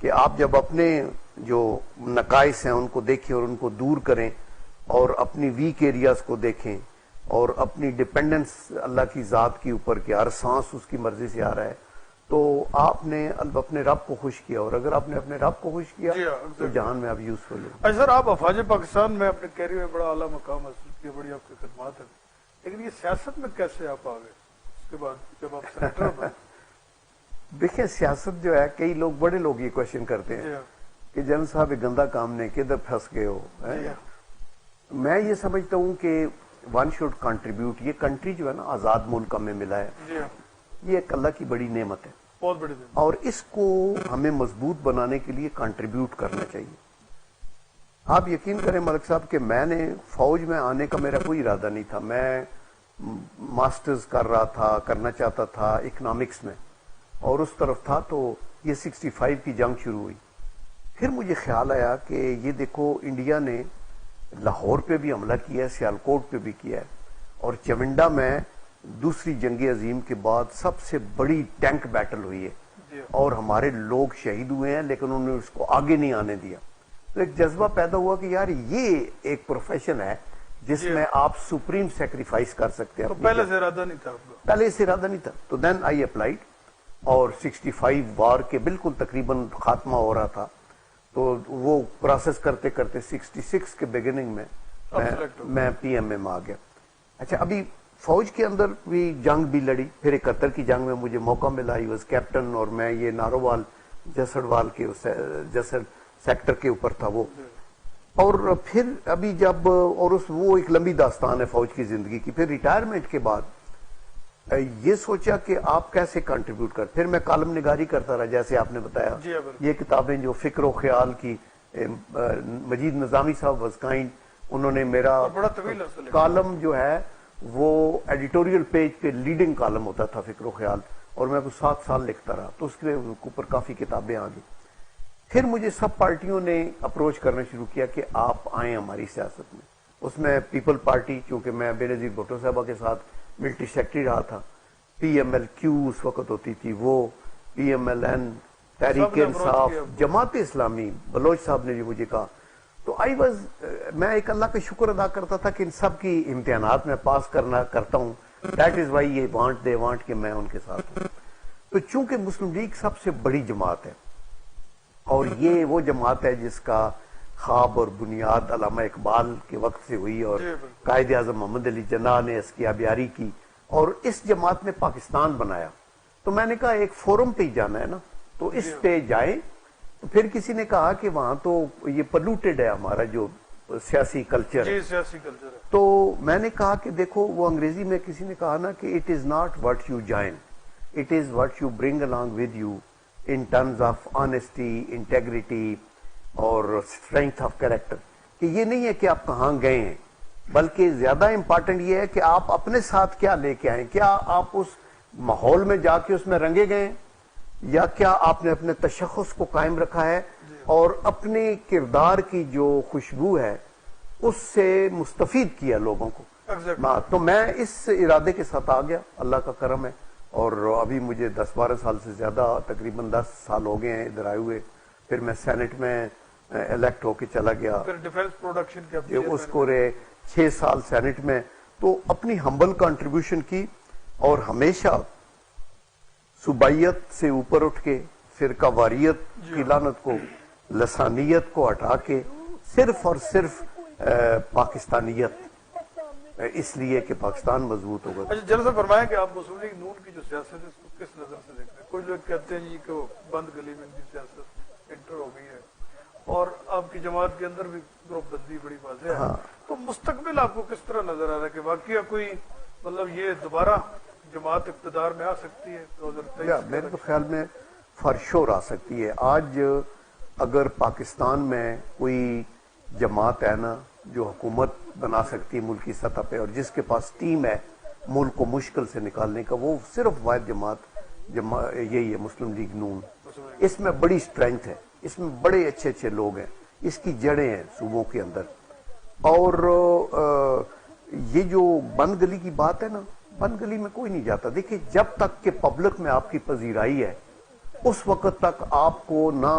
کہ آپ جب اپنے جو نقائص ہیں ان کو دیکھیں اور ان کو دور کریں اور اپنی ویک ایریاز کو دیکھیں اور اپنی ڈیپینڈنس اللہ کی ذات کے اوپر کہ ہر سانس اس کی مرضی سے آ رہا ہے، تو آپ نے اپنے رب کو خوش کیا، اور اگر آپ نے اپنے رب کو خوش کیا تو جہان میں آپ یوزفل ہیں۔ اچھا سر، آپ افواج پاکستان میں اپنے کیریئر میں بڑا اعلیٰ مقام حاصل کیا، بڑی آپ کی خدمات ہیں، لیکن یہ سیاست میں کیسے آپ آ گئے اس کے بعد جب آپ سینیٹر بنے؟ دیکھیں سیاست جو ہے، کئی لوگ بڑے لوگ یہ کوشچن کرتے ہیں کہ جنرل صاحب یہ گندا کام نے کدھر پھنس گئے ہو۔ میں یہ سمجھتا ہوں کہ ون شوڈ کنٹریبیوٹ۔ یہ کنٹری جو ہے نا آزاد ملک ہمیں ملا ہے، یہ ایک اللہ کی بڑی نعمت ہے، بہت بڑی نعمت، اور اس کو ہمیں مضبوط بنانے کے لیے کنٹریبیوٹ کرنا چاہیے۔ آپ یقین کریں ملک صاحب کہ میں نے فوج میں آنے کا میرا کوئی ارادہ نہیں تھا، میں ماسٹرز کر رہا تھا، کرنا چاہتا تھا اکنامکس میں، اور اس طرف تھا تو یہ 65 کی جنگ شروع ہوئی۔ پھر مجھے خیال آیا کہ یہ دیکھو انڈیا نے لاہور پہ بھی حملہ کیا ہے، سیالکوٹ پہ بھی کیا ہے، اور چونڈا میں دوسری جنگ عظیم کے بعد سب سے بڑی ٹینک بیٹل ہوئی ہے، اور ہمارے لوگ شہید ہوئے ہیں، لیکن انہوں نے اس کو آگے نہیں آنے دیا۔ تو ایک جذبہ پیدا ہوا کہ یار یہ ایک پروفیشن ہے جس میں آپ سپریم سیکریفائس کر سکتے ہیں۔ تو پہلے سے ارادہ نہیں تھا آپ کا؟ پہلے سے ارادہ نہیں تھا، تو دین آئی اپلائیڈ، اور 65 وار کے بالکل تقریباً خاتمہ ہو رہا تھا، تو وہ پروسیس کرتے کرتے 66 کے بگننگ میں میں پی ایم میں آ گیا۔ اچھا، ابھی فوج کے اندر بھی جنگ بھی لڑی، پھر 71 کی جنگ میں مجھے موقع ملا، ہی واز کیپٹن، اور میں یہ نارووال جسڑوال کے جسڑ سیکٹر کے اوپر تھا وہ، اور پھر ابھی جب اور وہ ایک لمبی داستان ہے فوج کی زندگی کی۔ پھر ریٹائرمنٹ کے بعد یہ سوچا کہ آپ کیسے کنٹریبیوٹ کر، پھر میں کالم نگاری کرتا رہا، جیسے آپ نے بتایا یہ کتابیں جو فکر و خیال کی، مجید نظامی صاحب واز کائنڈ، انہوں نے میرا کالم جو ہے وہ ایڈیٹوریل پیج پہ لیڈنگ کالم ہوتا تھا فکر و خیال، اور میں 7 سال لکھتا رہا، تو اس کے اوپر کافی کتابیں آ گئی۔ پھر مجھے سب پارٹیوں نے اپروچ کرنا شروع کیا کہ آپ آئیں ہماری سیاست میں۔ اس میں پیپل پارٹی، چونکہ میں بینظیر بھٹو صاحبہ کے ساتھ ملٹری سیکرٹری رہا تھا، پی ایم ایل کیو اس وقت ہوتی تھی، وہ P M L N, Tehreek Insaf, Jamaat Islami, Baloch صاحب نے جو مجھے کہا، تو میں ایک اللہ کا شکر ادا کرتا تھا کہ ان سب کی امتحانات میں پاس کرتا ہوں، دیٹ از وائی یہ دے وانٹ کہ میں ان کے ساتھ ہوں۔ تو چونکہ مسلم لیگ سب سے بڑی جماعت ہے، اور یہ وہ جماعت ہے جس کا خواب اور بنیاد علامہ اقبال کے وقت سے ہوئی، اور قائد اعظم محمد علی جناح نے اس کی آبیاری کی، اور اس جماعت نے پاکستان بنایا۔ تو میں نے کہا ایک فورم پہ ہی جانا ہے نا، تو اس پہ جائیں۔ پھر کسی نے کہا کہ وہاں تو یہ پلوٹیڈ ہے ہمارا جو سیاسی کلچر ہے، تو میں نے کہا کہ دیکھو، وہ انگریزی میں کسی نے کہا نا کہ it is not what you join, it is what you bring along with you in terms of honesty, integrity اور strength of character، کہ یہ نہیں ہے کہ آپ کہاں گئے ہیں، بلکہ زیادہ امپارٹنٹ یہ ہے کہ آپ اپنے ساتھ کیا لے کے آئیں، کیا آپ اس ماحول میں جا کے اس میں رنگے گئے، یا کیا آپ نے اپنے تشخص کو قائم رکھا ہے اور اپنے کردار کی جو خوشبو ہے اس سے مستفید کیا لوگوں کو۔ تو میں اس ارادے کے ساتھ آ گیا، اللہ کا کرم ہے، اور ابھی مجھے 10-12 سال سے زیادہ، تقریباً 10 سال ہو گئے ہیں ادھر آئے ہوئے۔ پھر میں سینٹ میں الیکٹ ہو کے چلا گیا، پھر ڈیفنس پروڈکشن کے اس کو رہے 6 سال سینٹ میں، تو اپنی ہمبل کنٹریبیوشن کی، اور ہمیشہ صوبائیت سے اوپر اٹھ کے فرقہ واریت کی لعنت کو، لسانیت کو ہٹا کے صرف اور صرف پاکستانیت، اس لیے کہ پاکستان مضبوط ہوگا۔ اچھا جنرل صاحب، فرمائیں کہ آپ مسلم لیگ نون کی جو سیاست ہے اس کو کس نظر سے دیکھتے ہیں؟ کچھ لوگ کہتے ہیں جی کہ وہ بند گلی میں ان کی سیاست انٹر ہو گئی ہے، اور آپ کی جماعت کے اندر بھی گروپ بندی بڑی واضح ہے، تو مستقبل آپ کو کس طرح نظر آ رہا ہے کہ واقعہ کوئی مطلب یہ دوبارہ جماعت اقتدار میں آ سکتی ہے 2023؟ میرے تو خیال میں فار شور آ سکتی ہے۔ آج اگر پاکستان میں کوئی جماعت ہے نا جو حکومت بنا سکتی ہے ملکی سطح پہ، اور جس کے پاس ٹیم ہے ملک کو مشکل سے نکالنے کا، وہ صرف واحد جماعت یہی ہے، مسلم لیگ نون۔ اس میں بڑی اسٹرینتھ ہے، اس میں بڑے اچھے اچھے لوگ ہیں، اس کی جڑیں ہیں صوبوں کے اندر۔ اور یہ جو بند گلی کی بات ہے نا، بند گلی میں کوئی نہیں جاتا۔ دیکھیں، جب تک کہ پبلک میں آپ کی پذیرائی ہے، اس وقت تک آپ کو نہ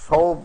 100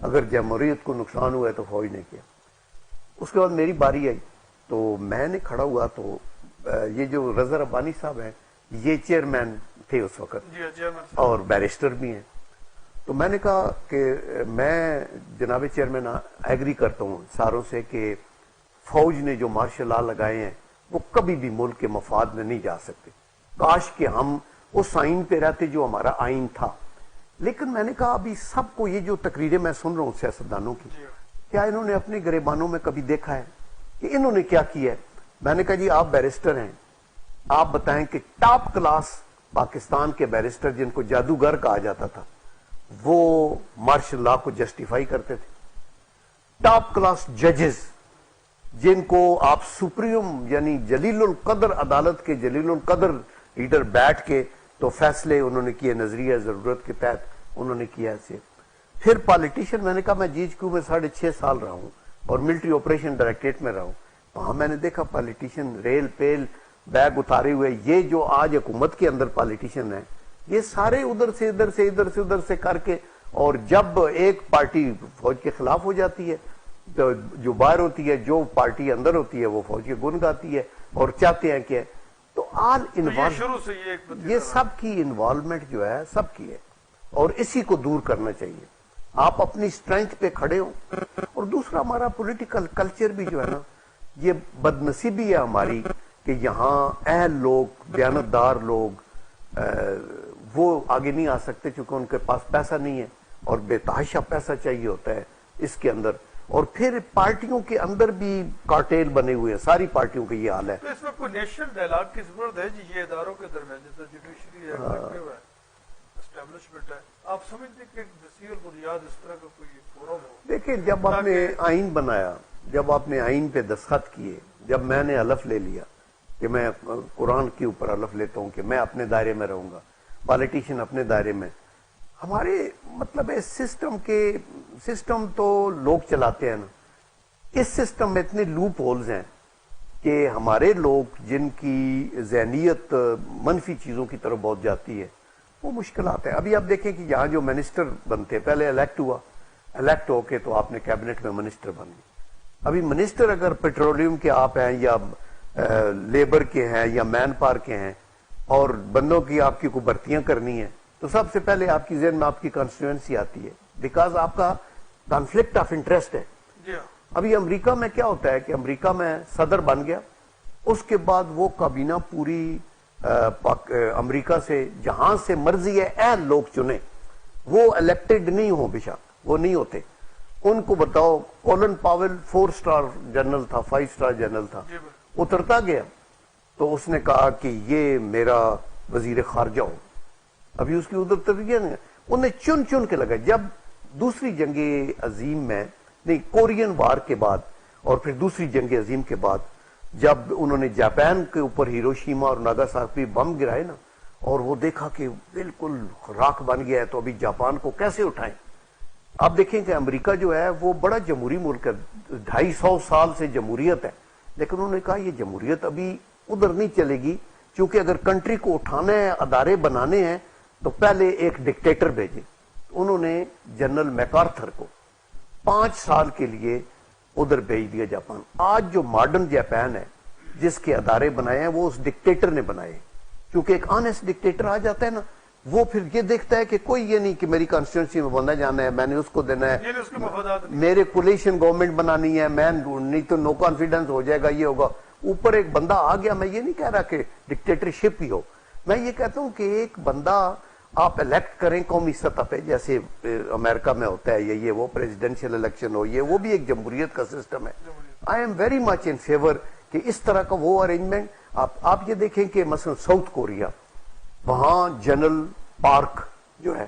اگر جمہوریت کو نقصان ہوا ہے تو فوج نے کیا. اس کے بعد میری باری آئی تو میں نے کھڑا ہوا تو یہ جو رضا ربانی صاحب ہیں یہ چیئرمین تھے اس وقت اور بیرسٹر بھی ہیں. تو میں نے کہا کہ میں جناب چیئرمین ایگری کرتا ہوں ساروں سے کہ فوج نے جو مارشل لا لگائے ہیں وہ کبھی بھی ملک کے مفاد میں نہیں جا سکتے. کاش کہ ہم اس آئین پہ رہتے جو ہمارا آئین تھا. لیکن میں نے کہا ابھی سب کو یہ جو تقریریں میں سن رہا ہوں سیاستدانوں کی, کیا انہوں نے اپنے گریبانوں میں کبھی دیکھا ہے کہ انہوں نے کیا کیا ہے؟ میں نے کہا جی آپ بیرسٹر ہیں, آپ بتائیں کہ ٹاپ کلاس پاکستان کے بیرسٹر جن کو جادوگر کہا جاتا تھا وہ مارشل لا کو جسٹیفائی کرتے تھے. ٹاپ کلاس ججز جن کو آپ سپریم یعنی جلیل القدر عدالت کے جلیل القدر لیڈر بیٹھ کے تو فیصلے انہوں نے کیے نظریہ ضرورت کے تحت انہوں نے کیا ایسے. پھر پالیٹیشین, میں نے کہا میں جی ایچ کیو میں 6.5 سال رہا ہوں اور ملٹری آپریشن ڈائریکٹریٹ میں رہا ہوں. وہاں میں نے دیکھا پالیٹیشین ریل پیل بیگ اتارے ہوئے, یہ جو آج حکومت کے اندر پالیٹیشین ہیں یہ سارے ادھر سے ادھر سے کر کے, اور جب ایک پارٹی فوج کے خلاف ہو جاتی ہے تو جو باہر ہوتی ہے, جو پارٹی اندر ہوتی ہے وہ فوج کے گن گاتی ہے اور چاہتے ہیں کہ تو آل یہ سب کی انوالومنٹ جو ہے سب کی ہے اور اسی کو دور کرنا چاہیے. آپ اپنی سٹرینتھ پہ کھڑے ہوں. اور دوسرا ہمارا پولیٹیکل کلچر بھی جو ہے نا یہ بدنصیبی ہے ہماری کہ یہاں اہل لوگ دیانتدار لوگ وہ آگے نہیں آ سکتے چونکہ ان کے پاس پیسہ نہیں ہے اور بے تحاشا پیسہ چاہیے ہوتا ہے اس کے اندر. اور پھر پارٹیوں کے اندر بھی کارٹیل بنے ہوئے ہیں, ساری پارٹیوں کا یہ حال ہے. تو اس میں کوئی نیشنل ڈائلاگ کی ضرورت ہے جی, یہ اداروں کے درمیان جیسا جوڈیشری ہے, اسٹیبلشمنٹ ہے, آپ سمجھتے کہ وسیع بنیاد اس طرح کا کوئی فورم ہو؟ دیکھیں جب آپ نے آئین بنایا, جب آپ نے آئین پہ دستخط کیے, جب میں نے حلف لے لیا کہ میں قرآن کے اوپر حلف لیتا ہوں کہ میں اپنے دائرے میں رہوں گا, پالیٹیشین اپنے دائرے میں, ہمارے مطلب ہے سسٹم تو لوگ چلاتے ہیں نا. اس سسٹم میں اتنے لوپ ہولز ہیں کہ ہمارے لوگ جن کی ذہنیت منفی چیزوں کی طرف بہت جاتی ہے وہ مشکلات ہیں. ابھی آپ دیکھیں کہ یہاں جو منسٹر بنتے پہلے الیکٹ ہوا, الیکٹ ہو کے تو آپ نے کیبنٹ میں منسٹر بن گئے. ابھی منسٹر اگر پیٹرولیم کے آپ ہیں یا لیبر کے ہیں یا مین پاور کے ہیں اور بندوں کی آپ کی کو بھرتیاں کرنی ہیں تو سب سے پہلے آپ کی ذہن میں آپ کی کانسٹیٹوئنسی آتی ہے بیکاز آپ کا کانفلکٹ آف انٹرسٹ ہے. ابھی امریکہ میں کیا ہوتا ہے کہ امریکہ میں صدر بن گیا, اس کے بعد وہ کابینہ پوری امریکہ سے جہاں سے مرضی ہے اہل لوگ چنے, وہ الیکٹڈ نہیں ہو, بے شک وہ نہیں ہوتے. ان کو بتاؤ کولن پاول 4 اسٹار جنرل تھا, 5 اسٹار جنرل تھا, اترتا گیا تو اس نے کہا کہ یہ میرا وزیر خارجہ ہو. ابھی اس کی ادھر ترقی نہیں, انہیں چن چن کے لگا. جب دوسری جنگ عظیم میں نہیں, کورین وار کے بعد اور پھر دوسری جنگ عظیم کے بعد جب انہوں نے جاپان کے اوپر ہیروشیما اور ناگاساکی بم گرائے نا اور وہ دیکھا کہ بالکل راکھ بن گیا ہے تو ابھی جاپان کو کیسے اٹھائیں. آپ دیکھیں کہ امریکہ جو ہے وہ بڑا جمہوری ملک ہے, 250 سال سے جمہوریت ہے, لیکن انہوں نے کہا یہ جمہوریت ابھی ادھر نہیں چلے گی کیونکہ اگر کنٹری کو اٹھانا ہے, ادارے بنانے ہیں تو پہلے ایک ڈکٹیٹر بھیجے. انہوں نے جنرل میکارتھر کو 5 سال کے لیے ادھر بھیج دیا جاپان. آج جو ماڈرن جاپان ہے جس کے ادارے بنائے ہیں وہ اس ڈکٹیٹر نے بنائے, کیونکہ ایک آنےسٹ ڈکٹیٹر آ جاتا ہے نا وہ پھر یہ دیکھتا ہے کہ کوئی یہ نہیں کہ میری کانسٹیٹوئنسی میں بننا جانا ہے, میں نے اس کو دینا ہے, میرے کولیشن گورنمنٹ بنانی ہے, میں نہیں تو نو کانفیڈنس ہو جائے گا, یہ ہوگا. اوپر ایک بندہ آ گیا, میں یہ نہیں کہہ رہا کہ ڈکٹیٹرشپ ہی ہو, میں یہ کہتا ہوں کہ ایک بندہ آپ الیکٹ کریں قومی سطح پہ جیسے امریکہ میں ہوتا ہے یہ وہ پریزیڈنشل الیکشن ہو, یہ وہ بھی ایک جمہوریت کا سسٹم ہے. I am very much in favour کہ اس طرح کا وہ ارینجمنٹ. آپ یہ دیکھیں کہ مثلا ساؤتھ کوریا, وہاں جنرل پارک جو ہے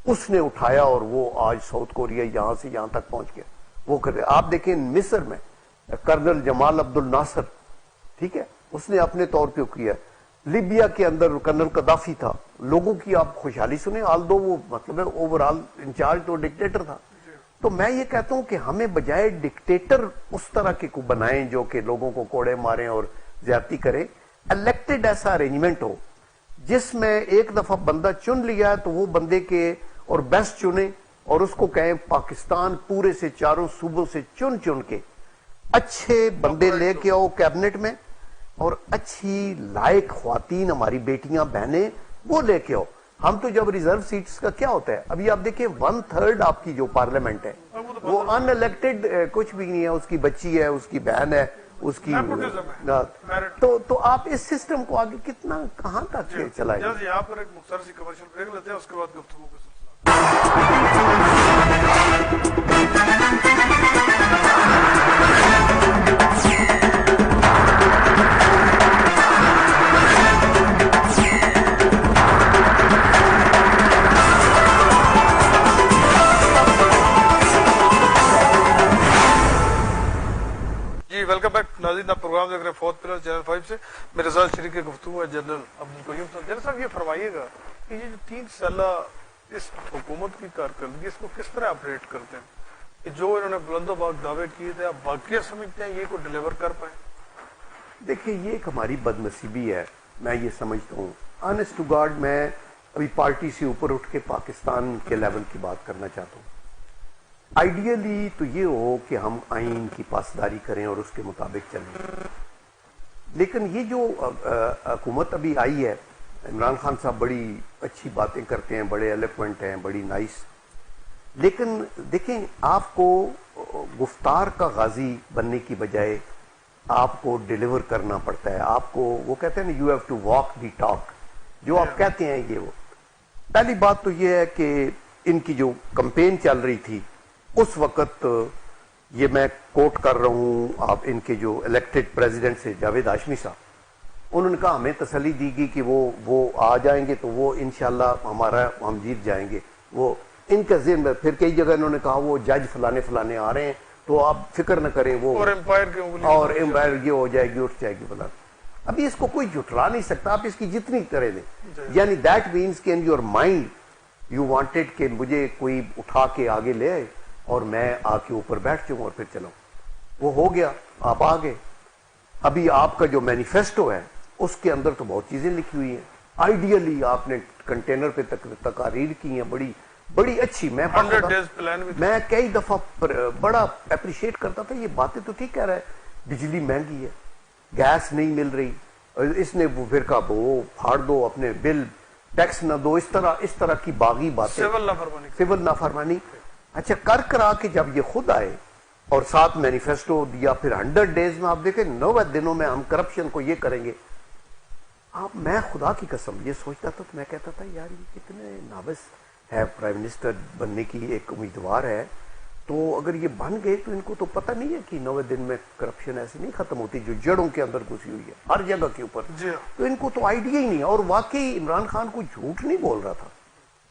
اس نے اٹھایا اور وہ آج ساؤتھ کوریا یہاں سے یہاں تک پہنچ گیا. وہ آپ دیکھیں مصر میں کرنل جمال عبد الناصر, ٹھیک ہے, اس نے اپنے طور پہ کیا. لیبیا کے اندر کرنل قذافی تھا, لوگوں کی آپ خوشحالی سنیں, آلدو وہ مطلب ہے اوور آل انچارج تو ڈکٹیٹر تھا. تو میں یہ کہتا ہوں کہ ہمیں بجائے ڈکٹیٹر اس طرح کے کو بنائیں جو کہ لوگوں کو کوڑے ماریں اور زیادتی کریں, الیکٹڈ ایسا ارینجمنٹ ہو جس میں ایک دفعہ بندہ چن لیا ہے تو وہ بندے کے اور بیسٹ چنے اور اس کو کہیں پاکستان پورے سے چاروں صوبوں سے چن چن کے اچھے بندے لے کے آؤ کیبنٹ میں اور اچھی لائق خواتین ہماری بیٹیاں بہنیں وہ لے کے آؤ. ہم تو جب ریزرو سیٹس کا کیا ہوتا ہے ابھی آپ دیکھیں 1/3 آپ کی جو پارلیمنٹ ہے وہ ان الیکٹڈ کچھ بھی نہیں ہے, اس کی بچی ہے, اس کی بہن ہے, اس کی تو آپ اس سسٹم کو آگے کتنا کہاں تک چلائیں گے. یہاں پر ایک مختصر سی کمرشل بریک لیتے ہیں, اس کے بعد گفتگو کا سلسلہ. ویلکم بیک ناظرین, آپ پروگرام دیکھ رہے ہیں فورتھ پلر چینل 5 سے. میرے ساتھ شریک گفتگو ہے جنرل عبدالقیوم صاحب. جنرل صاحب یہ فرمائیے گا کہ یہ جو 3 سالہ اس حکومت کی کارکردگی اس کو کس طرح اپریٹ کرتے ہیں کہ جو انہوں نے بلند و باق دعوے کیے تھے آپ واقعی سمجھتے ہیں یہ کو ڈیلیور کر پائیں؟ دیکھیں یہ ایک ہماری بد نصیبی ہے, میں یہ سمجھتا ہوں آنیسٹ ٹو گاڈ. میں ابھی پارٹی سے اوپر اٹھ کے پاکستان کے لیول کی بات کرنا چاہتا ہوں. آئیڈیلی تو یہ ہو کہ ہم آئین کی پاسداری کریں اور اس کے مطابق چلیں, لیکن یہ جو حکومت ابھی آئی ہے, عمران خان صاحب بڑی اچھی باتیں کرتے ہیں, بڑے ایلیکوینٹ ہیں, بڑی نائس, لیکن دیکھیں آپ کو گفتار کا غازی بننے کی بجائے آپ کو ڈیلیور کرنا پڑتا ہے. آپ کو وہ کہتے ہیں نا you have to walk the talk, جو آپ کہتے ہیں یہ وہ. پہلی بات تو یہ ہے کہ ان کی جو کمپین چل رہی تھی اس وقت, یہ میں کوٹ کر رہا ہوں آپ ان کے جو الیکٹڈ پریزیڈنٹ سے جاوید ہاشمی صاحب, انہوں نے کہا ہمیں تسلی دی گئی کہ وہ آ جائیں گے تو وہ انشاءاللہ ہم جیت جائیں گے. وہ ان کا ذہن میں پھر کئی جگہ انہوں نے کہا وہ جج فلانے آ رہے ہیں تو آپ فکر نہ کریں, وہ اور امپائر یہ ہو جائے گی, اٹھ جائے گی فلاں. ابھی اس کو کوئی جھٹلا نہیں سکتا, آپ اس کی جتنی کریں دیں. یعنی دیٹ مینس کہ in your mind you wanted کہ مجھے کوئی اٹھا کے آگے لے آئے اور میں آ کے اوپر بیٹھ جاؤں اور پھر چلاؤں. وہ ہو گیا, آپ آ گئے. ابھی آپ کا جو مینیفیسٹو ہے اس کے اندر تو بہت چیزیں لکھی ہوئی ہیں. آئیڈیلی آپ نے کنٹینر پہ تقاریر کی ہیں بڑی بڑی اچھی. میں کئی دفعہ بڑا اپریشیٹ کرتا تھا, یہ باتیں تو ٹھیک کہہ رہا ہے, بجلی مہنگی ہے, گیس نہیں مل رہی, اس نے وہ پھر کہا وہ پھاڑ دو اپنے بل, ٹیکس نہ دو, اس طرح کی باغی باتیں, سول نافرمانی. اچھا کرا کے جب یہ خود آئے اور ساتھ مینیفیسٹو دیا, پھر 100 ڈیز میں آپ دیکھیں 90 دنوں میں ہم کرپشن کو یہ کریں گے. میں خدا کی قسم یہ سوچتا تھا تو میں کہتا تھا یار یہ کتنے ناقص ہے, پرائم منسٹر بننے کی ایک امیدوار ہے, تو اگر یہ بن گئے تو ان کو تو پتہ نہیں ہے کہ 90 دن میں کرپشن ایسے نہیں ختم ہوتی جو جڑوں کے اندر گھسی ہوئی ہے ہر جگہ کے اوپر. تو ان کو تو آئیڈیا ہی نہیں. اور واقعی عمران خان کو جھوٹ نہیں بول رہا تھا.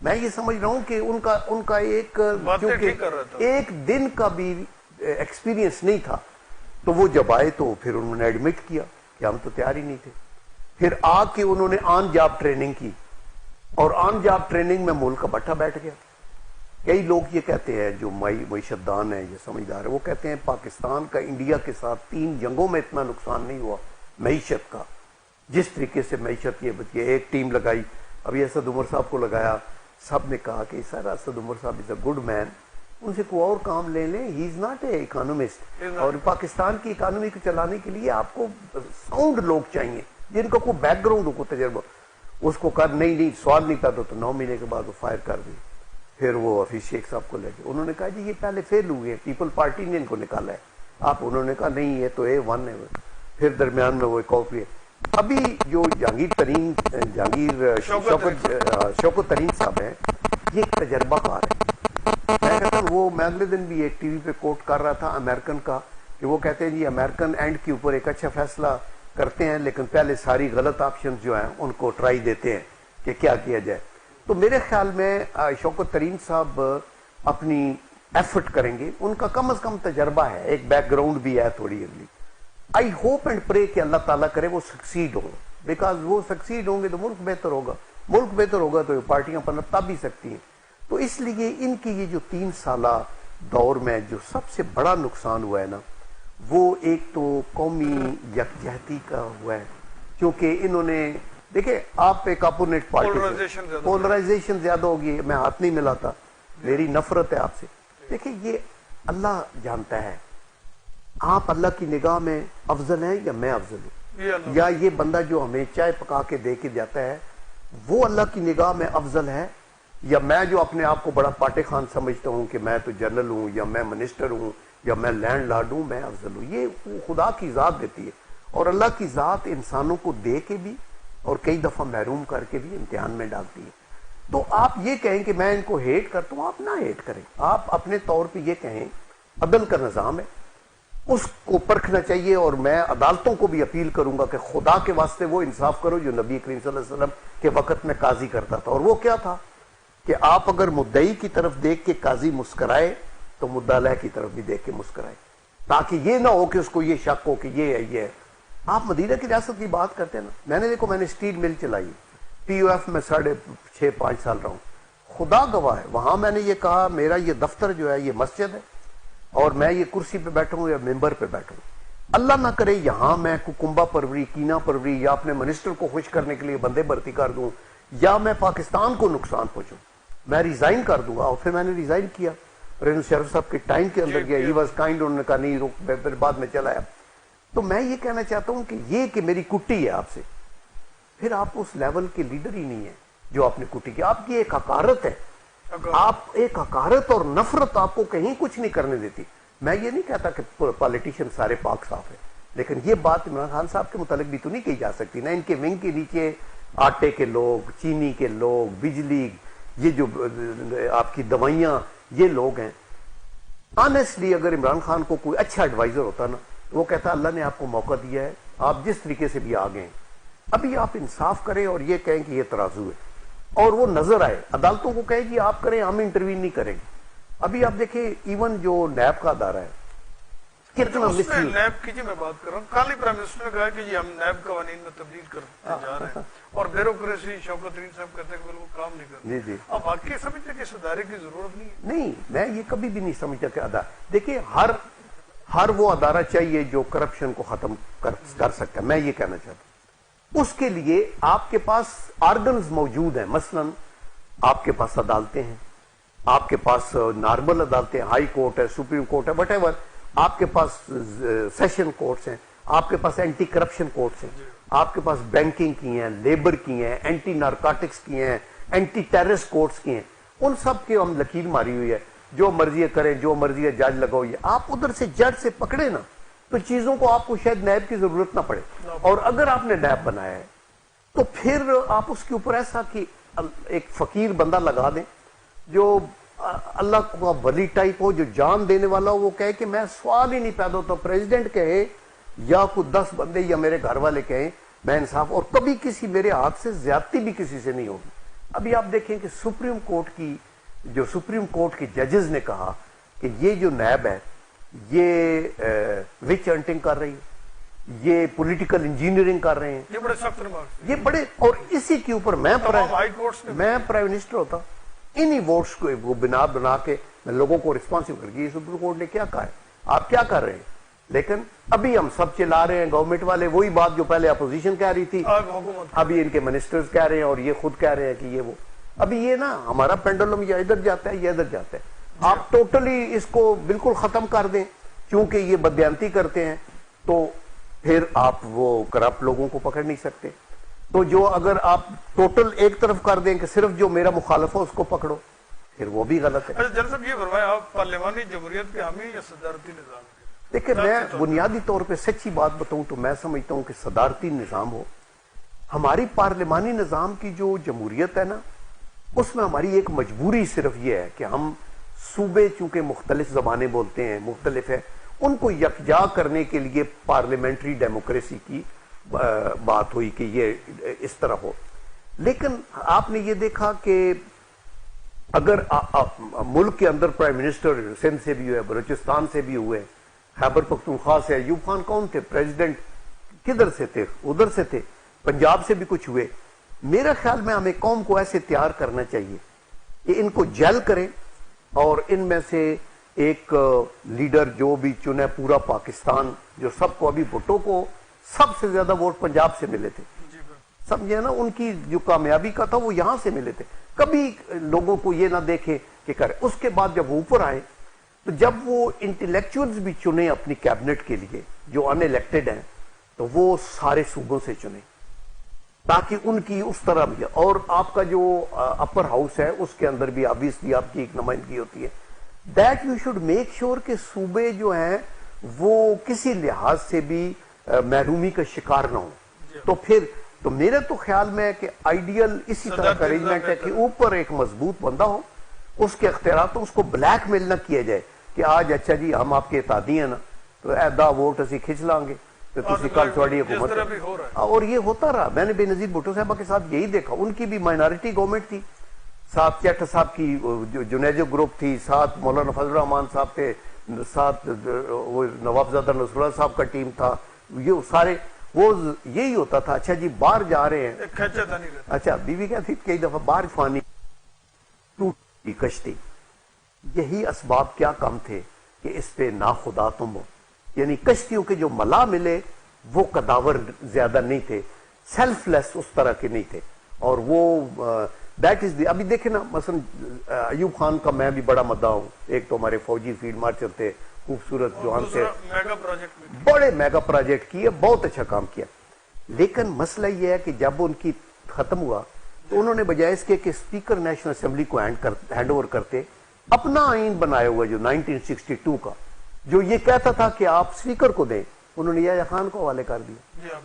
میں یہ سمجھ رہا ہوں کہ ان کا ایک دن کا بھی ایکسپیرینس نہیں تھا, تو وہ جب آئے تو پھر انہوں نے ایڈمٹ کیا کہ ہم تو تیار ہی نہیں تھے. پھر آ کے انہوں نے آن جاب ٹریننگ کی, اور آن جاب ٹریننگ میں ملک کا بٹھا بیٹھ گیا. کئی لوگ یہ کہتے ہیں جو معیشت دان ہیں, یہ سمجھدار ہے, وہ کہتے ہیں پاکستان کا انڈیا کے ساتھ 3 جنگوں میں اتنا نقصان نہیں ہوا معیشت کا, جس طریقے سے معیشت یہ بچی. ایک ٹیم لگائی, ابھی اسد عمر صاحب کو لگایا, سب نے کہا کہ سر اسد عمر صاحب از اے گڈ مین, ان سے کوئی اور کام لے لیں, ہی از ناٹ اے اکانومسٹ. اور پاکستان کی اکانومی کو چلانے کے لیے آپ کو ساؤنڈ لوگ چاہیے جن کا کوئی بیک گراؤنڈ ہو, کوئی تجربہ. اس کو کر نہیں سوال نہیں تھا تو 9 مہینے کے بعد وہ فائر کر دی. پھر وہ حفیظ شیخ صاحب کو لے گئے, انہوں نے کہا جی یہ پہلے فیل ہوئے, پیپل پارٹی نے ان کو نکالا ہے. انہوں نے کہا نہیں یہ تو A1 ہے. پھر درمیان میں وہ ایک اور ابھی جو شوکت ترین صاحب ہیں, یہ ایک تجربہ کار ہے. میں کہتا ہوں میں اگلے دن بھی ایک ٹی وی پہ کوٹ کر رہا تھا امریکن کا, کہ وہ کہتے ہیں جی امریکن اینڈ کے اوپر ایک اچھا فیصلہ کرتے ہیں, لیکن پہلے ساری غلط آپشن جو ہیں ان کو ٹرائی دیتے ہیں کہ کیا کیا جائے. تو میرے خیال میں شوکت ترین صاحب اپنی ایفرٹ کریں گے, ان کا کم از کم تجربہ ہے, ایک بیک گراؤنڈ بھی ہے تھوڑی اگلی. آئی ہوپ اینڈ پرے کہ اللہ تعالیٰ کرے وہ سکسیڈ ہوں, بیکاز وہ سکسیڈ ہوں گے تو ملک بہتر ہوگا, تو پارٹیاں پنپتا بھی سکتی ہیں. تو اس لیے ان کی یہ جو 3 سالہ دور میں جو سب سے بڑا نقصان ہوا ہے نا, وہ ایک تو قومی یکجہتی کا ہوا ہے, کیونکہ انہوں نے دیکھیں آپ ایک اپوننٹ پارٹی پولرائزیشن زیادہ ہوگی. میں ہاتھ نہیں ملاتا, میری نفرت ہے آپ سے. دیکھیں یہ اللہ جانتا ہے آپ اللہ کی نگاہ میں افضل ہیں یا میں افضل ہوں, یا یہ بندہ جو ہمیں چائے پکا کے دے کے جاتا ہے وہ اللہ کی نگاہ میں افضل ہے, یا میں جو اپنے آپ کو بڑا پاٹے خان سمجھتا ہوں کہ میں تو جنرل ہوں یا میں منسٹر ہوں یا میں لینڈ لارڈ ہوں, میں افضل ہوں. یہ خدا کی ذات دیتی ہے, اور اللہ کی ذات انسانوں کو دے کے بھی اور کئی دفعہ محروم کر کے بھی امتحان میں ڈالتی ہے. تو آپ یہ کہیں کہ میں ان کو ہیٹ کرتا ہوں, آپ نہ ہیٹ کریں, آپ اپنے طور پہ یہ کہیں عدل کا نظام ہے اس کو پرکھنا چاہیے, اور میں عدالتوں کو بھی اپیل کروں گا کہ خدا کے واسطے وہ انصاف کرو جو نبی کریم صلی اللہ علیہ وسلم کے وقت میں قاضی کرتا تھا. اور وہ کیا تھا کہ آپ اگر مدعی کی طرف دیکھ کے قاضی مسکرائے تو مدعا علیہ کی طرف بھی دیکھ کے مسکرائے, تاکہ یہ نہ ہو کہ اس کو یہ شک ہو کہ یہ ہے یہ ہے. آپ مدینہ کی ریاست کی بات کرتے ہیں نا, میں نے دیکھو میں نے اسٹیل مل چلائی, پی او ایف میں 6.5 سال رہا ہوں, خدا گواہ ہے وہاں میں نے یہ کہا میرا یہ دفتر جو ہے یہ مسجد ہے اور میں یہ کرسی پہ بیٹھوں یا ممبر پہ بیٹھوں, اللہ نہ کرے یہاں میں ککمبا پروری کینا پروری یا اپنے منسٹر کو خوش کرنے کے لیے بندے بھرتی کر دوں یا میں پاکستان کو نقصان پہنچوں, میں ریزائن کر دوں گا. اور پھر میں نے ریزائن کیا, رینو شریف صاحب کے ٹائم کے اندر گیا, ہی واز کائنڈ, انہوں نے کہا نہیں رک, پھر بعد میں چلا آیا. تو میں یہ کہنا چاہتا ہوں کہ یہ کہ میری کٹی ہے آپ سے, پھر آپ اس لیول کے لیڈر ہی نہیں ہیں جو آپ نے کٹی کی. آپ کی ایک حقارت ہے, آپ ایک حقارت اور نفرت آپ کو کہیں کچھ نہیں کرنے دیتی. میں یہ نہیں کہتا کہ پالیٹیشین سارے پاک صاف ہیں, لیکن یہ بات عمران خان صاحب کے متعلق بھی تو نہیں کہی جا سکتی نا. ان کے ونگ کے نیچے آٹے کے لوگ, چینی کے لوگ, بجلی, یہ جو آپ کی دوائیاں, یہ لوگ ہیں. آنیسٹلی اگر عمران خان کو کوئی اچھا ایڈوائزر ہوتا نا, وہ کہتا اللہ نے آپ کو موقع دیا ہے, آپ جس طریقے سے بھی آگے ہیں, ابھی آپ انصاف کریں اور یہ کہیں کہ یہ ترازو ہے, اور وہ نظر آئے, عدالتوں کو کہے کہ آپ کریں, ہم انٹروین نہیں کریں گے. ابھی آپ دیکھیں ایون جو نیب کا ادارہ ہے کتنا نیب کی, جی میں بات کر رہا ہوں, کل ہی پرائم منسٹر نے کہا کہ جی ہم نیب قوانین میں تبدیل کرتے جا رہے ہیں, اور بیوروکریسی شوکت ترین صاحب کہتے ہیں کہ بالکل کام نہیں کرتے. جی جی, اب واقعی سمجھتے کہ اس ادارے کی ضرورت نہیں ہے؟ نہیں, میں یہ کبھی بھی نہیں سمجھتا کہ دیکھیں ہر وہ ادارہ چاہیے جو کرپشن کو ختم کر سکتا ہے. میں یہ کہنا چاہتا ہوں اس کے لیے آپ کے پاس آرگنز موجود ہیں. مثلا آپ کے پاس عدالتیں ہیں, آپ کے پاس نارمل عدالتیں, ہائی کورٹ ہے, سپریم کورٹ ہے, وٹ ایور, آپ کے پاس سیشن کورٹس ہیں, آپ کے پاس اینٹی کرپشن کورٹس ہیں, آپ کے پاس بینکنگ کی ہیں, لیبر کی ہیں, اینٹی نارکوٹکس کی ہیں, اینٹی ٹیررسٹ کورٹس کی ہیں. ان سب کے ہم لکیر ماری ہوئی ہے, جو مرضی کریں, جو مرضی جج لگاؤ. یہ آپ ادھر سے جج سے پکڑے نا تو چیزوں کو آپ کو شاید نیب کی ضرورت نہ پڑے. اور اگر آپ نے نیب بنایا ہے تو پھر آپ اس کے اوپر ایسا کہ ایک فقیر بندہ لگا دیں جو اللہ کا ولی ٹائپ ہو, جو جان دینے والا ہو. وہ کہے کہ میں سوال ہی نہیں پیدا ہوتا, پریزیڈنٹ کہے یا کوئی 10 بندے یا میرے گھر والے کہیں میں انصاف, اور کبھی کسی میرے ہاتھ سے زیادتی بھی کسی سے نہیں ہوگی. ابھی آپ دیکھیں کہ سپریم کورٹ کے ججز نے کہا کہ یہ جو نیب ہے یہ وچ ہنٹنگ کر رہی ہے, یہ پولیٹیکل انجینئرنگ کر رہے ہیں, یہ بڑے سخت ریمارکس, یہ بڑے. اور اسی کے اوپر میں پرائم منسٹر ہوتا, انہی ووٹس کو بنا کے میں لوگوں کو ریسپانسو کر کے, سپریم کورٹ نے کیا کہا ہے, آپ کیا کر رہے ہیں. لیکن ابھی ہم سب چلا رہے ہیں گورنمنٹ والے وہی بات جو پہلے اپوزیشن کہہ رہی تھی, ابھی ان کے منسٹرز کہہ رہے ہیں اور یہ خود کہہ رہے ہیں کہ یہ وہ. ابھی یہ نا ہمارا پینڈولم یا ادھر جاتا ہے یا ادھر جاتا ہے. آپ ٹوٹلی اس کو بالکل ختم کر دیں, کیونکہ یہ بددیانتی کرتے ہیں, تو پھر آپ وہ کرپٹ لوگوں کو پکڑ نہیں سکتے. تو جو اگر آپ ٹوٹل ایک طرف کر دیں کہ صرف جو میرا مخالف ہو اس کو پکڑو, پھر وہ بھی غلط ہے. جنرل صاحب یہ فرمائیں, آپ پارلیمانی جمہوریت کے حامی یا صدارتی نظام؟ دیکھیں میں بنیادی طور پہ سچی بات بتاؤں تو میں سمجھتا ہوں کہ صدارتی نظام ہو. ہماری پارلیمانی نظام کی جو جمہوریت ہے نا, اس میں ہماری ایک مجبوری صرف یہ ہے کہ ہم صوبے چونکہ مختلف زبانیں بولتے ہیں, مختلف ہے, ان کو یکجا کرنے کے لیے پارلیمنٹری ڈیموکریسی کی بات ہوئی کہ یہ اس طرح ہو. لیکن آپ نے یہ دیکھا کہ اگر ملک کے اندر پرائم منسٹر سندھ سے بھی ہوئے, بلوچستان سے بھی ہوئے, خیبر پختونخوا سے ایوب خان کون تھے پریزیڈنٹ, کدھر سے تھے, ادھر سے تھے, پنجاب سے بھی کچھ ہوئے. میرا خیال میں ہمیں قوم کو ایسے تیار کرنا چاہیے کہ ان کو جیل کریں, اور ان میں سے ایک لیڈر جو بھی چنے پورا پاکستان, جو سب کو, ابھی بھٹو کو سب سے زیادہ ووٹ پنجاب سے ملے تھے, سمجھے نا, ان کی جو کامیابی کا تھا وہ یہاں سے ملے تھے. کبھی لوگوں کو یہ نہ دیکھے کہ کریں. اس کے بعد جب وہ اوپر آئے تو جب وہ انٹلیکچوئلز بھی چنے اپنی کیبنٹ کے لیے جو ان الیکٹڈ ہیں تو وہ سارے صوبوں سے چنے تاکہ ان کی اس طرح بھی. اور آپ کا جو اپر ہاؤس ہے اس کے اندر بھی آبویسلی آپ کی ایک نمائندگی ہوتی ہے. That you should make sure کہ صوبے جو ہیں وہ کسی لحاظ سے بھی محرومی کا شکار نہ ہوں. تو پھر تو میرے تو خیال میں کہ آئیڈیل اسی طرح کا ارینجمنٹ ہے کہ اوپر ایک مضبوط بندہ ہو, اس کے اختیارات, اس کو بلیک میل نہ کیا جائے کہ آج اچھا جی ہم آپ کے اتحادی ہیں نا تو ایدا ووٹ اسی کھچ لیں گے تو تسی کل تھوڑی حکومت. اور یہ ہوتا رہا. میں نے بے نظیر بھٹو صاحبہ کے ساتھ یہی دیکھا. ان کی بھی مائنارٹی گورنمنٹ تھی, ساتھ چیٹ صاحب کی جنیجو گروپ تھی, ساتھ مولانا فضل الرحمان صاحب تھے, ساتھ وہ نوابزادہ نصر اللہ صاحب کا ٹیم تھا. یہ سارے وہ یہی ہوتا تھا. اچھا جی باہر جا رہے ہیں, اچھا بیوی کہتی کئی دفعہ باہر فانی ٹوٹی کشتی. یہی اسباب کیا کم تھے کہ اس پہ ناخدا تم ہو. یعنی کشتیوں کے جو ملا ملے وہ قداور زیادہ نہیں تھے, سیلف لیس اس طرح کے نہیں تھے. اور وہ دیٹ از دی. ابھی دیکھیں نا مثلا ایوب خان کا میں بھی بڑا مداح ہوں. ایک تو ہمارے فوجی فیلڈ مارشل تھے, خوبصورت جوان تھے, بڑے میگا پروجیکٹ کیے, بہت اچھا کام کیا. لیکن مسئلہ یہ ہے کہ جب ان کی ختم ہوا تو انہوں نے بجائے اس کے کہ اسپیکر نیشنل اسمبلی کو ہینڈ اوور کرتے اپنا آئین بنایا ہوا جو 1962 کا جو یہ کہتا تھا کہ آپ اسپیکر کو دیں, انہوں نے یحییٰ خان کو حوالے کر دیا.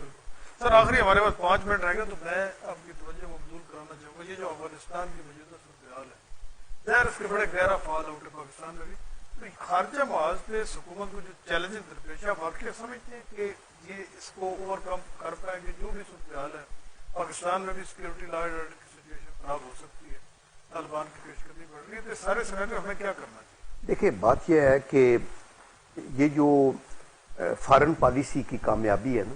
سر آخری ہمارے پاس 5 منٹ رہ گا تو میں آپ کی توجہ مبذول کرانا چاہوں گا. یہ جو افغانستان کی موجودہ صورتحال ہے, ظاہر اس کے بڑے گہرا فعال آؤٹ ہے پاکستان میں بھی. خارجہ محاذ پہ حکومت کو جو چیلنجز درپیش ہے, واقعی سمجھتے ہیں کہ یہ اس کو اوور کم کر پائیں گے؟ جو بھی صورتحال ہے پاکستان میں بھی سیکورٹی لا اینڈ آرڈر کی سچویشن خراب ہو سکتی ہے, طالبان کی پیش قدمی بڑھ رہی ہے, تو سارے سینیریو ہمیں کیا کرنا چاہیے؟ دیکھیں بات یہ ہے کہ یہ جو فارن پالیسی کی کامیابی ہے نا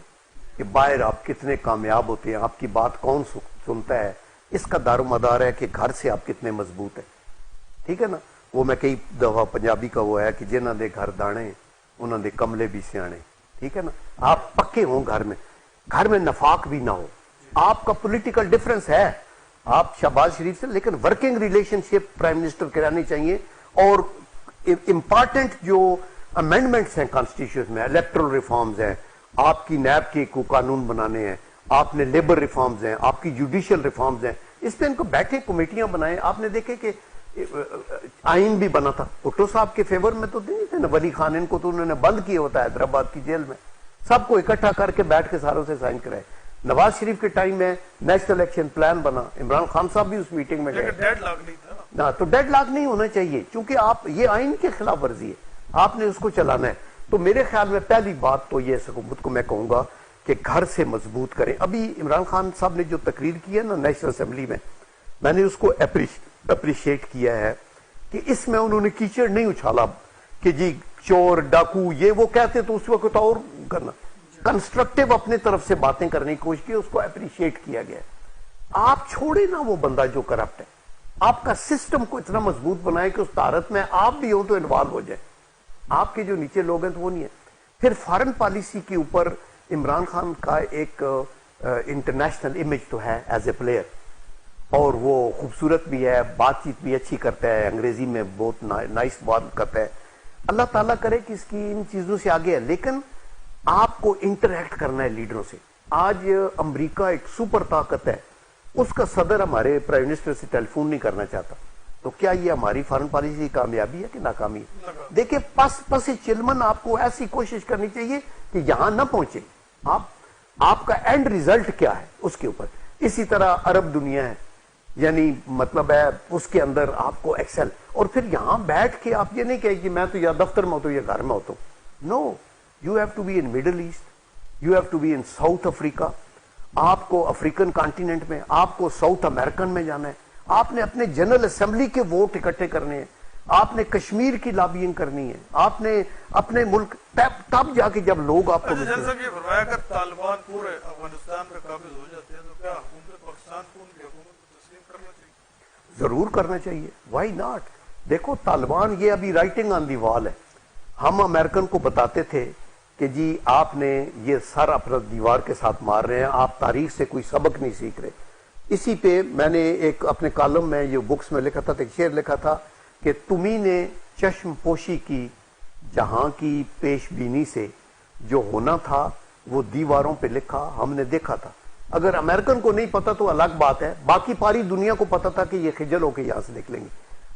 کہ باہر آپ کتنے کامیاب ہوتے ہیں, آپ کی بات کون سنتا ہے, اس کا دار و مدار ہے کہ گھر سے آپ کتنے مضبوط ہیں. ٹھیک ہے نا. وہ میں کئی دفعہ پنجابی کا وہ ہے کہ جنہاں دے گھر دانے انہاں دے کملے بھی سیانے. ٹھیک ہے نا. آپ پکے ہوں گھر میں نفاق بھی نہ ہو. آپ کا پولیٹیکل ڈیفرنس ہے آپ شہباز شریف سے, لیکن ورکنگ ریلیشن شپ پرائم منسٹر کرانی چاہیے. اور امپارٹنٹ جو امینڈمنٹس ہیں کانسٹیٹیوشن میں, الیکٹرل ریفارمز ہیں, آپ کی نیب کے کو قانون بنانے ہیں, آپ نے لیبر ریفارمز ہیں, آپ کی جوڈیشل ریفارمز ہیں, اس پہ ان کو بیٹھے کمیٹیاں بنائیں. آپ نے دیکھے کہ آئین بھی بنا تھا بھٹو صاحب کے فیور میں, تو نہیں تھے نا ولی خان, ان کو تو انہوں نے بند کیا ہوتا ہے حیدرآباد کی جیل میں. سب کو اکٹھا کر کے بیٹھ کے ساروں سے سائن کرائے. نواز شریف کے ٹائم میں نیشنل الیکشن پلان بنا, عمران خان صاحب بھی اس میٹنگ میں گئے. ڈیڈ لاک نہیں تھا نا, تو ڈیڈ لاک نہیں ہونا چاہیے چونکہ آپ یہ آئین کے خلاف ورزی ہے, آپ نے اس کو چلانا ہے. تو میرے خیال میں پہلی بات تو یہ حکومت کو میں کہوں گا کہ گھر سے مضبوط کریں. ابھی عمران خان صاحب نے جو تقریر کی ہے نا نیشنل اسمبلی میں نے اس کو اپریشیٹ کیا ہے کہ اس میں انہوں نے کیچڑ نہیں اچھالا کہ جی چور ڈاکو یہ وہ کہتے تو اس وقت اور کرنا, کنسٹرکٹیو اپنے طرف سے باتیں کرنے کی کوشش کی, اس کو اپریشیٹ کیا گیا. آپ چھوڑے نا وہ بندہ جو کرپٹ ہے, آپ کا سسٹم کو اتنا مضبوط بنائے کہ اس طارت میں آپ بھی ہوں تو انوالو ہو جائے. آپ کے جو نیچے لوگ ہیں تو وہ نہیں ہے. پھر فارن پالیسی کے اوپر عمران خان کا ایک انٹرنیشنل امیج تو ہے ایز اے پلیئر, اور وہ خوبصورت بھی ہے, بات چیت بھی اچھی کرتا ہے, انگریزی میں بہت نائس بات کرتا ہے. اللہ تعالیٰ کرے کہ اس کی ان چیزوں سے آگے ہے, لیکن آپ کو انٹریکٹ کرنا ہے لیڈروں سے. آج امریکہ ایک سپر طاقت ہے, اس کا صدر ہمارے پرائم منسٹر سے ٹیلی فون نہیں کرنا چاہتا. تو کیا یہ ہماری فارن پالیسی کی کامیابی ہے کہ ناکامی ہے؟ دیکھیں پس چلمن آپ کو ایسی کوشش کرنی چاہیے کہ یہاں نہ پہنچے. آپ کا اینڈ ریزلٹ کیا ہے اس کے اوپر. اسی طرح عرب دنیا ہے, یعنی مطلب ہے اس کے اندر آپ کو ایکسل, اور پھر یہاں بیٹھ کے آپ یہ نہیں کہیں کہ میں تو یا دفتر میں ہوتا ہوں یا گھر میں ہوتا ہوں. No, you have to be in Middle East, you have to be in South Africa, آپ کو افریقن کانٹیننٹ میں, آپ کو ساؤتھ امریکن میں جانا ہے, آپ نے اپنے جنرل اسمبلی کے ووٹ اکٹھے کرنے ہیں, آپ نے کشمیر کی لابینگ کرنی ہے, آپ نے اپنے ملک, تب جا کے جب لوگ آپ کو یہ فرمایا کہ طالبان پورے افغانستان میں قابض ہو جاتے ہیں تو کیا حکومت پاکستان کو ان کی حکومت کو تسلیم کرنا چاہیے؟ ضرور کرنا چاہیے. Why not. دیکھو طالبان یہ ابھی رائٹنگ آن دی وال ہے. ہم امریکن کو بتاتے تھے کہ جی آپ نے یہ سر اپنا دیوار کے ساتھ مار رہے ہیں, آپ تاریخ سے کوئی سبق نہیں سیکھ رہے. اسی پہ میں نے ایک اپنے کالم میں یہ بکس میں لکھا تھا, ایک شعر لکھا تھا, کہ تمہیں نے چشم پوشی کی جہاں کی پیش بینی سے، جو ہونا تھا وہ دیواروں پہ لکھا ہم نے دیکھا تھا۔ اگر امریکن کو نہیں پتا تو الگ بات ہے، باقی پاری دنیا کو پتا تھا کہ یہ خجل ہو کے یہاں سے نکلیں گے۔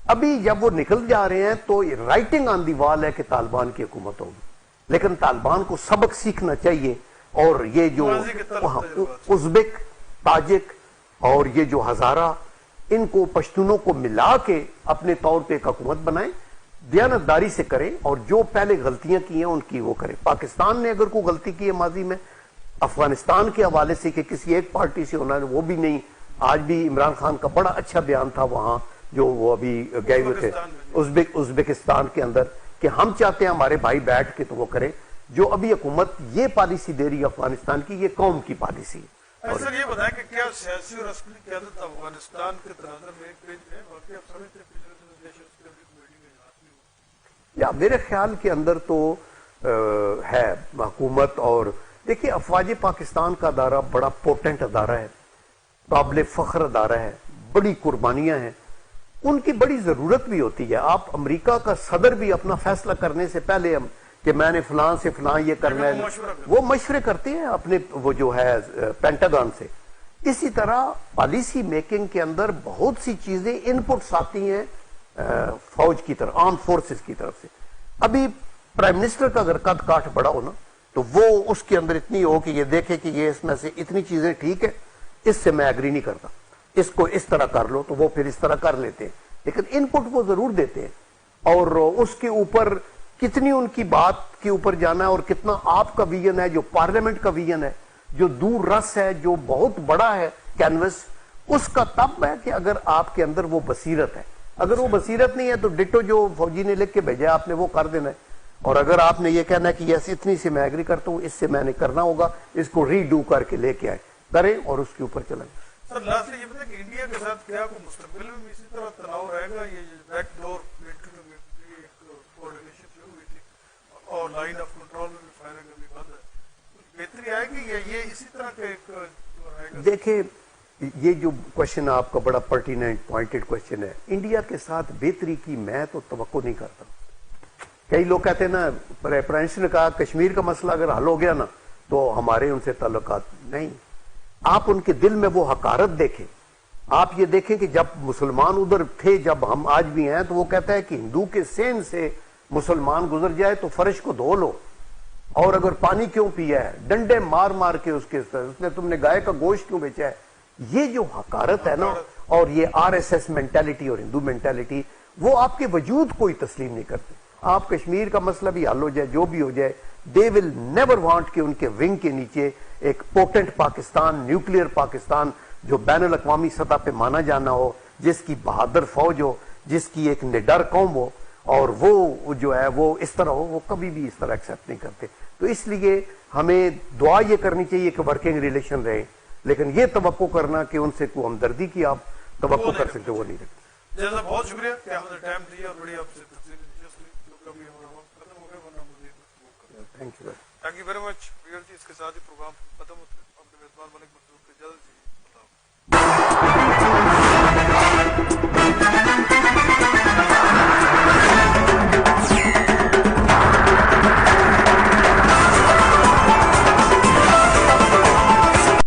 ابھی جب وہ نکل جا رہے ہیں تو رائٹنگ آن دی وال ہے کہ طالبان کی حکومت ہوگی، لیکن طالبان کو سبق سیکھنا چاہیے۔ اور یہ جو ازبک، تاجک اور یہ جو ہزارہ، ان کو پشتونوں کو ملا کے اپنے طور پہ ایک حکومت بنائیں، دیانتداری سے کریں، اور جو پہلے غلطیاں کی ہیں ان کی وہ کریں۔ پاکستان نے اگر کوئی غلطی کی ہے ماضی میں افغانستان کے حوالے سے کہ کسی ایک پارٹی سے ہونا ہے، وہ بھی نہیں۔ آج بھی عمران خان کا بڑا اچھا بیان تھا وہاں جو وہ ابھی گئے ہوئے تھے ازبکستان کے اندر، کہ ہم چاہتے ہیں ہمارے بھائی بیٹھ کے تو وہ کریں۔ جو ابھی حکومت یہ پالیسی دے رہی ہے افغانستان کی، یہ قوم کی پالیسی ہے۔ سر یہ بتائیں کہ کیا سیاسی اور عسکری قیادت افغانستان کے تناظر میں ایک پیج ہے؟ باقی آپ سمجھتے ہیں پچھلے دنوں دیش عسکری میٹنگ میں اجلاس بھی ہوا؟ یا میرے خیال کے اندر تو ہے حکومت، اور دیکھیے افواج پاکستان کا ادارہ بڑا پوٹنٹ ادارہ ہے، قابل فخر ادارہ ہے، بڑی قربانیاں ہیں، ان کی بڑی ضرورت بھی ہوتی ہے۔ آپ امریکہ کا صدر بھی اپنا فیصلہ کرنے سے پہلے کہ میں نے فلاں سے فلاں یہ کرنا ہے، وہ مشورے کرتے ہیں اپنے وہ جو ہے پینٹاگان سے۔ اسی طرح پالیسی میکنگ کے اندر بہت سی چیزیں ان پٹس آتی ہیں فوج کی طرف، آرم فورسز کی طرف سے۔ ابھی پرائم منسٹر کا اگر قد کاٹ بڑا ہو نا تو وہ اس کے اندر اتنی ہو کہ یہ دیکھے کہ یہ اس میں سے اتنی چیزیں ٹھیک ہے، اس سے میں ایگری نہیں کرتا، اس کو اس طرح کر لو، تو وہ پھر اس طرح کر لیتے ہیں، لیکن ان پٹ وہ ضرور دیتے ہیں۔ اور اس کے اوپر کتنی ان کی بات کے اوپر جانا ہے اور کتنا آپ کا ویژن ہے، جو پارلیمنٹ کا ویژن ہے، جو دور رس ہے، جو بہت بڑا ہے کینوس، اس کا تب ہے کہ اگر آپ کے اندر وہ بصیرت ہے۔ اگر وہ بصیرت نہیں ہے تو ڈٹو جو فوجی نے لکھ کے بھیجا آپ نے وہ کر دینا ہے، اور اگر آپ نے یہ کہنا ہے کہ یس اتنی سے میں ایگری کرتا ہوں، اس سے میں نے کرنا ہوگا، اس کو ری ڈو کر کے لے کے آئے کریں اور اس کے اوپر چلیں۔ سر لاسٹلی یہ بتائیں کہ انڈیا کے ساتھ کیا کوئی مستقبل میں اسی طرح تناؤ رہے گا؟ یہ بیک ڈور کوآرڈینیشن شروع ہوئی تھی اور لائن آف کنٹرول میں بھی فائرنگ ابھی بند ہے، کچھ بہتری آئے گی یا یہ اسی طرح کا ایک رہے گا؟ دیکھیں یہ جو کوشچن آپ کا بڑا پرٹیننٹ پوائنٹڈ کوشچن ہے، انڈیا کے ساتھ بہتری کی میں تو توقع نہیں کرتا۔ کئی لوگ کہتے ہیں نا، پرائم منسٹر نے کہا کشمیر کا مسئلہ اگر حل ہو گیا نا تو ہمارے ان سے تعلقات نہیں۔ آپ ان کے دل میں وہ حقارت دیکھیں، آپ یہ دیکھیں کہ جب مسلمان ادھر تھے، جب ہم آج بھی ہیں، تو وہ کہتا ہے کہ ہندو کے سین سے مسلمان گزر جائے تو فرش کو دھو لو، اور اگر پانی کیوں پیا ہے، ڈنڈے مار مار کے اس نے تم نے گائے کا گوشت کیوں بیچا ہے۔ یہ جو حقارت ہے نا، اور یہ آر ایس ایس مینٹیلٹی اور ہندو مینٹیلٹی، وہ آپ کے وجود کو ہی تسلیم نہیں کرتے۔ آپ کشمیر کا مسئلہ بھی حل ہو جائے، جو بھی ہو جائے، دے ول نیور وانٹ کہ ان کے ونگ کے نیچے ایک پوٹنٹ پاکستان، نیوکلیئر پاکستان، جو بین الاقوامی سطح پہ مانا جانا ہو، جس کی بہادر فوج ہو، جس کی ایک نڈر قوم ہو، اور وہ جو ہے وہ اس طرح ہو، وہ کبھی بھی اس طرح ایکسیپٹ نہیں کرتے۔ تو اس لیے ہمیں دعا یہ کرنی چاہیے کہ ورکنگ ریلیشن رہے، لیکن یہ توقع کرنا کہ ان سے کوئی ہمدردی کی آپ توقع کر سکتے وہ نہیں رکھتے۔ جیسا بہت شکریہ کہ آپ نے ٹائم دیا اور بڑی آپ سے تفصیلی دلچسپی، جو کبھی ہمارا وقت ختم ہو گیا ورنہ مزید تھینک یو ویری مچ۔ اس کے ساتھ ہی پروگرام ختم ہوتا ہے۔ آپ کے میزبان ملک منصور کے جلد